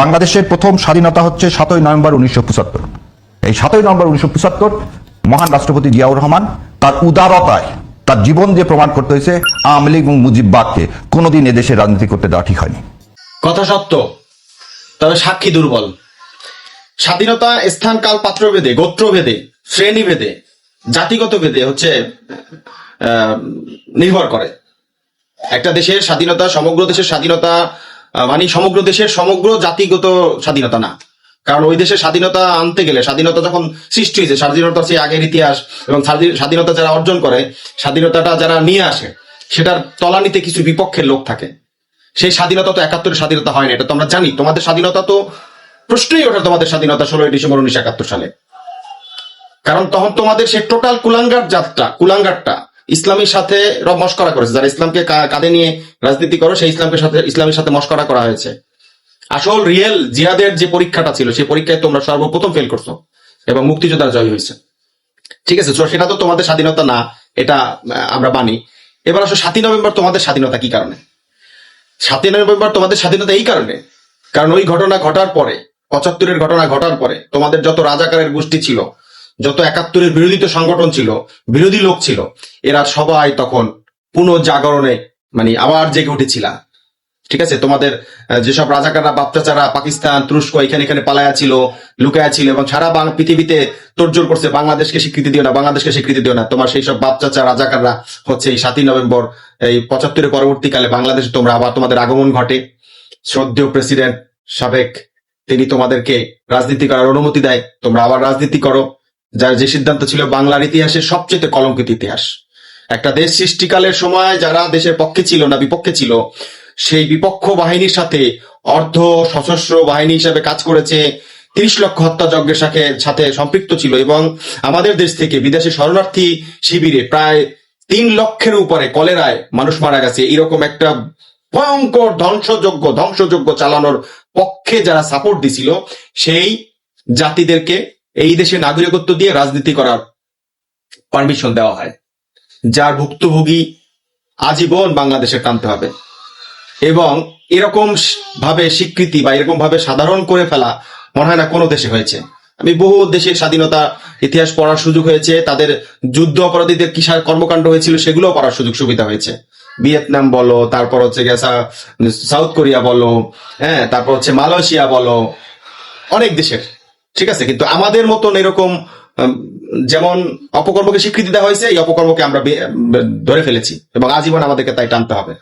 বাংলাদেশের প্রথম স্বাধীনতা হচ্ছে 7ই নভেম্বর 1975। এই 7ই নভেম্বর 1975 মহান রাষ্ট্রপতি জিয়াউর রহমান তার উদারতায় তার জীবন দিয়ে প্রমাণ করতে হয়েছে আওয়ামী লীগ এবং মুজিববাদকে কোনোদিন এদেশে রাজনীতি করতে দেওয়া ঠিক হয়নি। কথা সত্য, তবে সাক্ষী দুর্বল। স্বাধীনতা স্থান কাল পাত্রভেদে, গোত্রভেদে, শ্রেণীভেদে, জাতিগত ভেদে নির্ভর করে। একটা দেশের স্বাধীনতা সমগ্র দেশের স্বাধীনতা মানে সমগ্র দেশের সমগ্র জাতিগত স্বাধীনতা না। কারণ ওই দেশের স্বাধীনতা আনতে গেলে, স্বাধীনতা যখন সৃষ্টি হয়েছে, স্বাধীনতা সেই আগের ইতিহাস এবং স্বাধীনতা যারা অর্জন করে, স্বাধীনতাটা যারা নিয়ে আসে, সেটার তলানিতে কিছু বিপক্ষের লোক থাকে। সেই স্বাধীনতা তো 71-এর স্বাধীনতা হয় না, এটা তো আমরা জানি। তোমাদের স্বাধীনতা তো প্রশ্নই ওঠে, তোমাদের স্বাধীনতা 16ই ডিসেম্বর 1971 সালে। কারণ তখন তোমাদের সেই টোটাল কুলাঙ্গারটা ইসলামের সাথে মশকরা করেছে। যারা ইসলামকে কাঁধে নিয়ে রাজনীতি করো, সেই ইসলামের সাথে মশকরা করা হয়েছে। আসল রিয়েল জিহাদের যে পরীক্ষাটা ছিল, সেই পরীক্ষায় তোমরা সর্বপ্রথম ফেল করছো এবং মুক্তিযোদ্ধার জয় হয়েছে। ঠিক আছে, সেটা তো তোমাদের স্বাধীনতা না, এটা আমরা মানি। এবার আসলে 7ই নভেম্বর তোমাদের স্বাধীনতা কি কারণে? 7ই নভেম্বর তোমাদের স্বাধীনতা এই কারণে, কারণ ওই ঘটনা ঘটার পরে, 75-এর ঘটনা ঘটার পরে তোমাদের যত রাজাকারের গোষ্ঠী ছিল, যত 71-এর বিরোধিত সংগঠন ছিল, বিরোধী লোক ছিল, এরা সবাই তখন পুনঃজাগরণে মানে আবার জেগে উঠেছিল। ঠিক আছে, তোমাদের যেসব রাজাকাররা, বাপচাচারা পাকিস্তান, তুরস্ক এখানে পালায়া ছিল, লুকায়া ছিল এবং সারা পৃথিবীতে তোড়জোড় করছে, বাংলাদেশকে স্বীকৃতি দিও না, বাংলাদেশকে স্বীকৃতি দিও না। তোমার সেই সব বাপচাচা রাজাকাররা হচ্ছে এই 7ই নভেম্বর, এই 75-এর পরবর্তীকালে বাংলাদেশে তোমরা আবার তোমাদের আগমন ঘটে। শ্রদ্ধেয় প্রেসিডেন্ট সাবেক, তিনি তোমাদেরকে রাজনীতি করার অনুমতি দেয়, তোমরা আবার রাজনীতি করো। যার যে সিদ্ধান্ত ছিল বাংলার ইতিহাসের সবচেয়ে কলঙ্কিত ইতিহাস। একটা দেশ সৃষ্টিকালের সময় যারা দেশের পক্ষে ছিল না বিপক্ষে ছিল, সেই বিপক্ষ বাহিনীর সাথে অর্ধ সশস্ত্র বাহিনী হিসাবে কাজ করেছে, 30 লক্ষ হত্যাযজ্ঞের সাথে সম্পৃক্ত ছিল এবং আমাদের দেশ থেকে বিদেশে শরণার্থী শিবিরে প্রায় 3 লক্ষের উপরে কলেরায় মানুষ মারা গেছে। এরকম একটা ভয়ঙ্কর ধ্বংসযজ্ঞ চালানোর পক্ষে যারা সাপোর্ট দিছিল, সেই জাতিদেরকে এই দেশে নাগরিকত্ব দিয়ে রাজনীতি করার পারমিশন দেওয়া হয়, যার ভুক্তভোগী আজীবন বাংলাদেশে টানতে হবে। এবং এরকম ভাবে স্বীকৃতি বা এরকম ভাবে সাধারণ করে ফেলা মনে হয় না কোনো দেশে হয়েছে। আমি বহু দেশের স্বাধীনতা ইতিহাস পড়ার সুযোগ হয়েছে, তাদের যুদ্ধ অপরাধীদের কি কর্মকাণ্ড হয়েছিল সেগুলো পড়ার সুযোগ সুবিধা হয়েছে। ভিয়েতনাম বলো, তারপর হচ্ছে সাউথ কোরিয়া বলো, হ্যাঁ, তারপর হচ্ছে মালয়েশিয়া বলো, অনেক দেশের। ঠিক আছে, কিন্তু আমাদের মতন এরকম যেমন অপকর্মকে স্বীকৃতি দেওয়া হয়েছে, এই অপকর্মকে আমরা ধরে ফেলেছি এবং আজীবন আমাদেরকে তাই টানতে হবে।